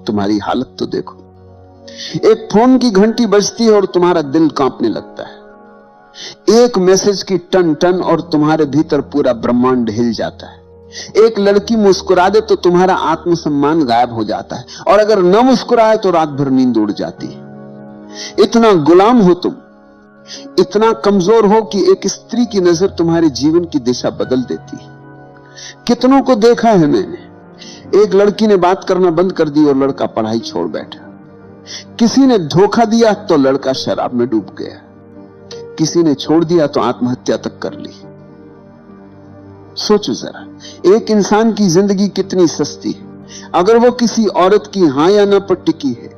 तुम्हारी हालत तो देखो। एक फोन की घंटी बजती है और तुम्हारा दिल कांपने लगता है। एक मैसेज की टन टन और तुम्हारे भीतर पूरा ब्रह्मांड हिल जाता है। एक लड़की मुस्कुरा दे तो तुम्हारा आत्मसम्मान गायब हो जाता है, और अगर न मुस्कुराए तो रात भर नींद उड़ जाती है। इतना गुलाम हो तुम, इतना कमजोर हो कि एक स्त्री की नजर तुम्हारे जीवन की दिशा बदल देती है। कितनों को देखा है मैंने, एक लड़की ने बात करना बंद कर दी और लड़का पढ़ाई छोड़ बैठा। किसी ने धोखा दिया तो लड़का शराब में डूब गया। किसी ने छोड़ दिया तो आत्महत्या तक कर ली। सोचो जरा, एक इंसान की जिंदगी कितनी सस्ती है। अगर वो किसी औरत की हां या ना पर टिकी है,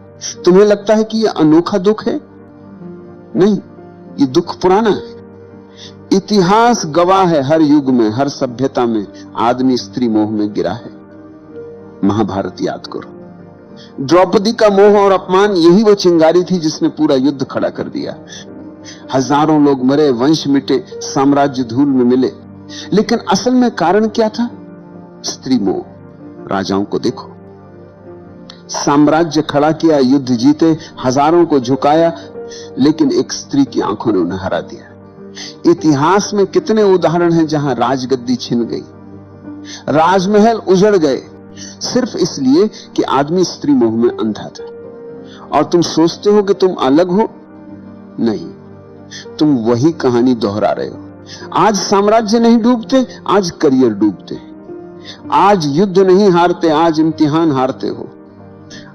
तुम्हें लगता है कि यह अनोखा दुख है? नहीं, ये दुख पुराना है। इतिहास गवाह है, हर युग में, हर सभ्यता में आदमी स्त्री मोह में गिरा है। महाभारत याद करो, द्रौपदी का मोह और अपमान, यही वो चिंगारी थी जिसने पूरा युद्ध खड़ा कर दिया। हजारों लोग मरे, वंश मिटे, साम्राज्य धूल में मिले, लेकिन असल में कारण क्या था? स्त्री मोह। राजाओं को देखो, साम्राज्य खड़ा किया, युद्ध जीते, हजारों को झुकाया, लेकिन एक स्त्री की आंखों ने उन्हें हरा दिया। इतिहास में कितने उदाहरण हैं जहां राजगद्दी छिन गई, राजमहल उजड़ गए, सिर्फ इसलिए कि आदमी स्त्री मोह में अंधा था। और तुम सोचते हो कि तुम अलग हो? नहीं, तुम वही कहानी दोहरा रहे हो। आज साम्राज्य नहीं डूबते, आज करियर डूबते। आज युद्ध नहीं हारते, आज इम्तिहान हारते हो।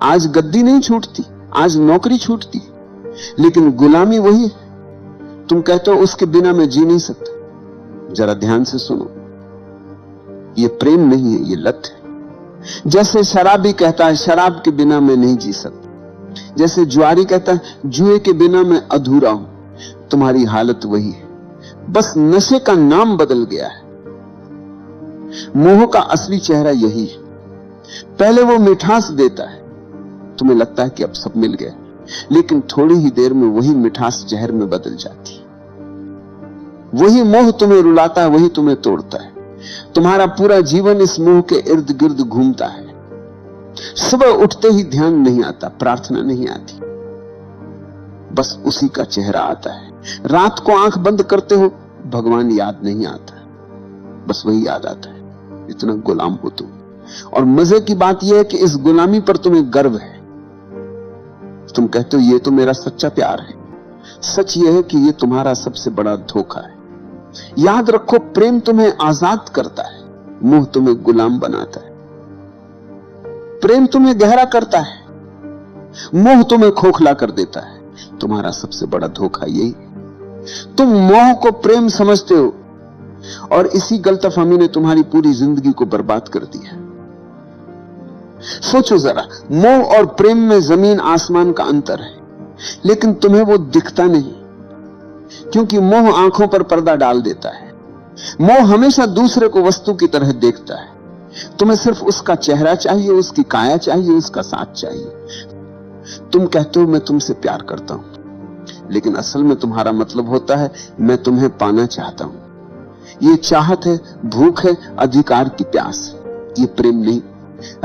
आज गद्दी नहीं छूटती, आज नौकरी छूटती, लेकिन गुलामी वही है। तुम कहते हो उसके बिना मैं जी नहीं सकता। जरा ध्यान से सुनो, ये प्रेम नहीं है, ये लत है। जैसे शराबी कहता है शराब के बिना मैं नहीं जी सकता, जैसे जुआरी कहता है जुए के बिना मैं अधूरा हूं, तुम्हारी हालत वही है, बस नशे का नाम बदल गया है। मोह का असली चेहरा यही है। पहले वो मिठास देता है, तुम्हें लगता है कि अब सब मिल गया, लेकिन थोड़ी ही देर में वही मिठास जहर में बदल जाती है। वही मोह तुम्हें रुलाता है, वही तुम्हें तोड़ता है। तुम्हारा पूरा जीवन इस मोह के इर्द गिर्द घूमता है। सुबह उठते ही ध्यान नहीं आता, प्रार्थना नहीं आती, बस उसी का चेहरा आता है। रात को आंख बंद करते हो, भगवान याद नहीं आता, बस वही याद आता है। इतना गुलाम हो तुम। और मजे की बात यह है कि इस गुलामी पर तुम्हें गर्व है। तुम कहते हो ये तो मेरा सच्चा प्यार है। सच यह है कि ये तुम्हारा सबसे बड़ा धोखा है। याद रखो, प्रेम तुम्हें आजाद करता है, मोह तुम्हें गुलाम बनाता है। प्रेम तुम्हें गहरा करता है, मोह तुम्हें खोखला कर देता है। तुम्हारा सबसे बड़ा धोखा यही है। तुम मोह को प्रेम समझते हो, और इसी गलतफहमी ने तुम्हारी पूरी जिंदगी को बर्बाद कर दिया। सोचो जरा, मोह और प्रेम में जमीन आसमान का अंतर है, लेकिन तुम्हें वो दिखता नहीं, क्योंकि मोह आंखों पर पर्दा डाल देता है। मोह हमेशा दूसरे को वस्तु की तरह देखता है। तुम्हें सिर्फ उसका चेहरा चाहिए, उसकी काया चाहिए, उसका साथ चाहिए। तुम कहते हो मैं तुमसे प्यार करता हूं, लेकिन असल में तुम्हारा मतलब होता है मैं तुम्हें पाना चाहता हूं। ये चाहत है, भूख है, अधिकार की प्यास है, ये प्रेम नहीं।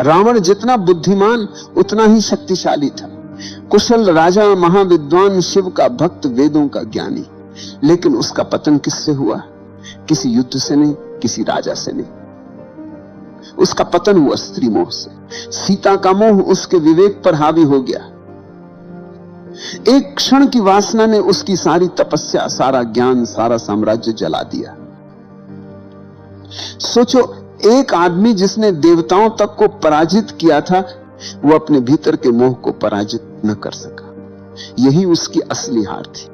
रावण जितना बुद्धिमान उतना ही शक्तिशाली था। कुशल राजा, महाविद्वान, शिव का भक्त, वेदों का ज्ञानी, लेकिन उसका पतन किससे हुआ? किसी युद्ध से नहीं, किसी राजा से नहीं। उसका पतन हुआ स्त्री मोह से। सीता का मोह उसके विवेक पर हावी हो गया। एक क्षण की वासना ने उसकी सारी तपस्या, सारा ज्ञान, सारा साम्राज्य जला दिया। सोचो, एक आदमी जिसने देवताओं तक को पराजित किया था, वो अपने भीतर के मोह को पराजित न कर सका। यही उसकी असली हार थी।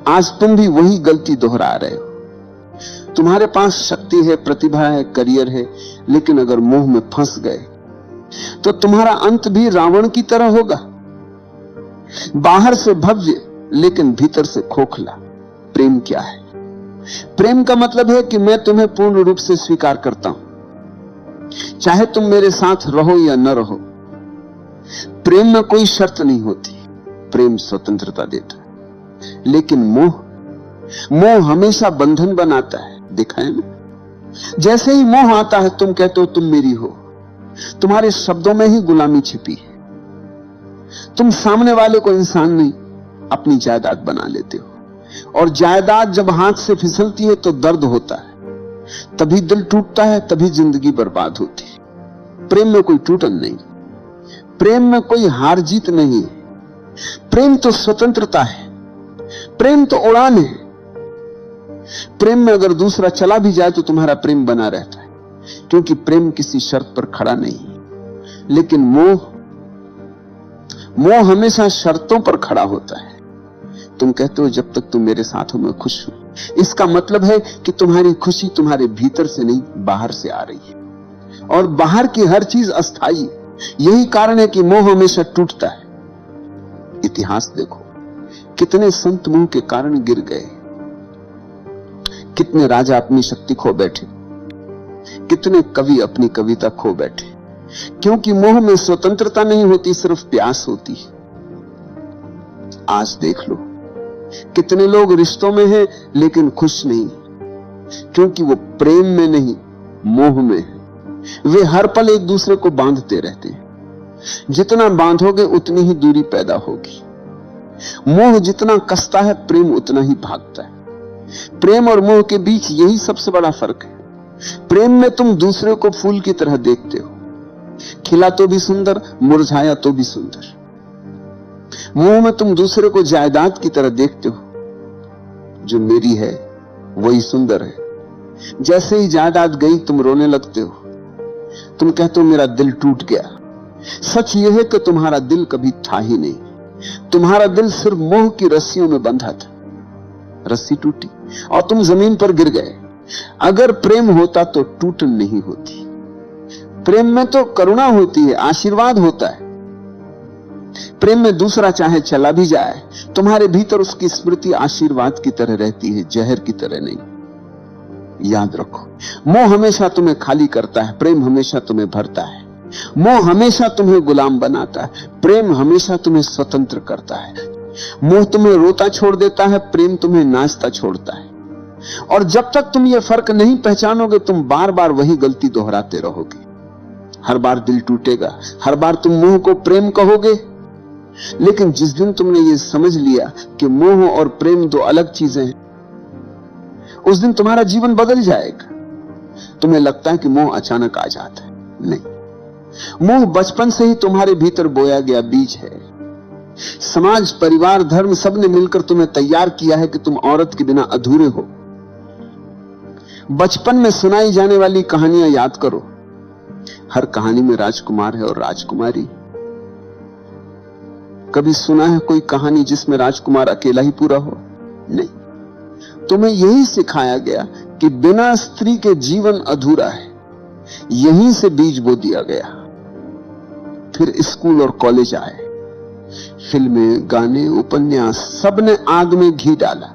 आज तुम भी वही गलती दोहरा रहे हो। तुम्हारे पास शक्ति है, प्रतिभा है, करियर है, लेकिन अगर मोह में फंस गए तो तुम्हारा अंत भी रावण की तरह होगा। बाहर से भव्य, लेकिन भीतर से खोखला। प्रेम क्या है? प्रेम का मतलब है कि मैं तुम्हें पूर्ण रूप से स्वीकार करता हूं, चाहे तुम मेरे साथ रहो या न रहो। प्रेम में कोई शर्त नहीं होती, प्रेम स्वतंत्रता देता है। लेकिन मोह हमेशा बंधन बनाता है। देखा है ना? जैसे ही मोह आता है, तुम कहते हो तुम मेरी हो। तुम्हारे शब्दों में ही गुलामी छिपी है। तुम सामने वाले को इंसान नहीं, अपनी जायदाद बना लेते हो। और जायदाद जब हाथ से फिसलती है तो दर्द होता है, तभी दिल टूटता है, तभी जिंदगी बर्बाद होती है। प्रेम में कोई टूटन नहीं, प्रेम में कोई हार जीत नहीं है। प्रेम तो स्वतंत्रता है, प्रेम तो उड़ान है। प्रेम में अगर दूसरा चला भी जाए तो तुम्हारा प्रेम बना रहता है, क्योंकि प्रेम किसी शर्त पर खड़ा नहीं है। लेकिन मोह हमेशा शर्तों पर खड़ा होता है। तुम कहते हो जब तक तुम मेरे साथ हो मैं खुश हूं, इसका मतलब है कि तुम्हारी खुशी तुम्हारे भीतर से नहीं, बाहर से आ रही है। और बाहर की हर चीज अस्थायी है। यही कारण है कि मोह हमेशा टूटता है। इतिहास देखो, कितने संत मोह के कारण गिर गए, कितने राजा अपनी शक्ति खो बैठे, कितने कवि अपनी कविता खो बैठे, क्योंकि मोह में स्वतंत्रता नहीं होती, सिर्फ प्यास होती है। आज देख लो, कितने लोग रिश्तों में हैं लेकिन खुश नहीं, क्योंकि वो प्रेम में नहीं, मोह में है। वे हर पल एक दूसरे को बांधते रहते हैं। जितना बांधोगे उतनी ही दूरी पैदा होगी। मोह जितना कसता है, प्रेम उतना ही भागता है। प्रेम और मोह के बीच यही सबसे बड़ा फर्क है। प्रेम में तुम दूसरे को फूल की तरह देखते हो, खिला तो भी सुंदर, मुरझाया तो भी सुंदर। मोह में तुम दूसरे को जायदाद की तरह देखते हो, जो मेरी है वही सुंदर है। जैसे ही जायदाद गई तुम रोने लगते हो, तुम कहते हो मेरा दिल टूट गया। सच यह है कि तुम्हारा दिल कभी था ही नहीं, तुम्हारा दिल सिर्फ मोह की रस्सियों में बंधा था। रस्सी टूटी और तुम जमीन पर गिर गए। अगर प्रेम होता तो टूटन नहीं होती। प्रेम में तो करुणा होती है, आशीर्वाद होता है। प्रेम में दूसरा चाहे चला भी जाए, तुम्हारे भीतर उसकी स्मृति आशीर्वाद की तरह रहती है, जहर की तरह नहीं। याद रखो, मोह हमेशा तुम्हें खाली करता है, प्रेम हमेशा तुम्हें भरता है। मोह हमेशा तुम्हें गुलाम बनाता है, प्रेम हमेशा तुम्हें स्वतंत्र करता है। मोह तुम्हें रोता छोड़ देता है, प्रेम तुम्हें नाचता छोड़ता है। और जब तक तुम ये फर्क नहीं पहचानोगे, तुम बार बार वही गलती दोहराते रहोगे। हर बार दिल टूटेगा, हर बार तुम मोह को प्रेम कहोगे। लेकिन जिस दिन तुमने ये समझ लिया कि मोह और प्रेम दो अलग चीजें हैं, उस दिन तुम्हारा जीवन बदल जाएगा। तुम्हें लगता है कि मोह अचानक आ जाता है, नहीं। मोह बचपन से ही तुम्हारे भीतर बोया गया बीज है। समाज, परिवार, धर्म सबने मिलकर तुम्हें तैयार किया है कि तुम औरत के बिना अधूरे हो। बचपन में सुनाई जाने वाली कहानियां याद करो। हर कहानी में राजकुमार है और राजकुमारी। कभी सुना है कोई कहानी जिसमें राजकुमार अकेला ही पूरा हो? नहीं। तुम्हें यही सिखाया गया कि बिना स्त्री के जीवन अधूरा है। यहीं से बीज बो दिया गया। फिर स्कूल और कॉलेज आए, फिल्में, गाने, उपन्यास, सबने आग में घी डाला।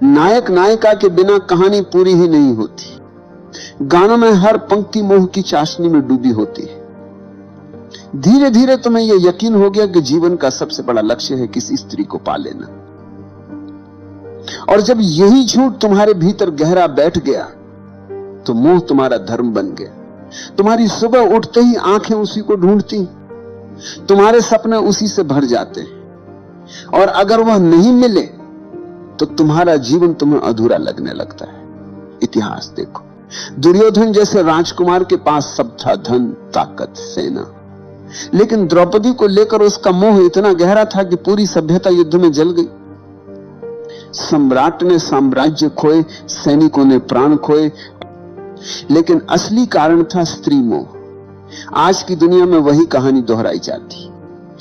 नायक नायिका के बिना कहानी पूरी ही नहीं होती। गानों में हर पंक्ति मोह की चाशनी में डूबी होती है। धीरे धीरे तुम्हें यह यकीन हो गया कि जीवन का सबसे बड़ा लक्ष्य है किसी स्त्री को पा लेना। और जब यही झूठ तुम्हारे भीतर गहरा बैठ गया, तो मोह तुम्हारा धर्म बन गया। तुम्हारी सुबह उठते ही आंखें उसी को ढूंढती, तुम्हारे सपने उसी से भर जाते हैं। और अगर वह नहीं मिले तो तुम्हारा जीवन तुम्हें अधूरा लगने लगता है। इतिहास देखो, दुर्योधन जैसे राजकुमार के पास सब था, धन, ताकत, सेना, लेकिन द्रौपदी को लेकर उसका मोह इतना गहरा था कि पूरी सभ्यता युद्ध में जल गई। सम्राट ने साम्राज्य खोए, सैनिकों ने प्राण खोए, लेकिन असली कारण था स्त्री मोह। आज की दुनिया में वही कहानी दोहराई जाती।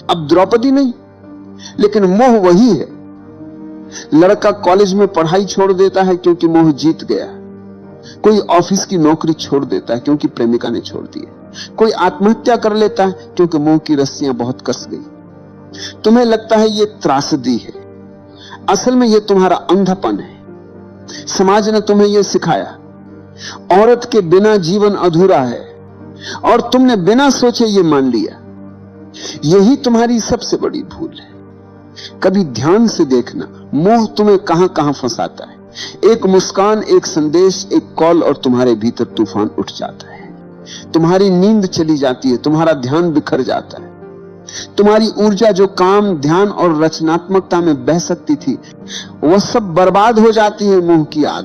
अब द्रौपदी नहीं, लेकिन मोह वही है। लड़का कॉलेज में पढ़ाई छोड़ देता है क्योंकि मोह जीत गया। कोई ऑफिस की नौकरी छोड़ देता है क्योंकि प्रेमिका ने छोड़ दी। कोई आत्महत्या कर लेता है क्योंकि मोह की रस्सियां बहुत कस गई। तुम्हें लगता है ये त्रासदी है, असल में ये तुम्हारा अंधापन है। समाज ने तुम्हें यह सिखाया, औरत के बिना जीवन अधूरा है, और तुमने बिना सोचे ये मान लिया। यही तुम्हारी सबसे बड़ी भूल है। कभी ध्यान से देखना, मोह तुम्हें कहां कहां फंसाता है। एक मुस्कान, एक संदेश, एक कॉल, और तुम्हारे भीतर तूफान उठ जाता है। तुम्हारी नींद चली जाती है, तुम्हारा ध्यान बिखर जाता है। तुम्हारी ऊर्जा जो काम, ध्यान और रचनात्मकता में बह सकती थी, वह सब बर्बाद हो जाती है मोह की आग।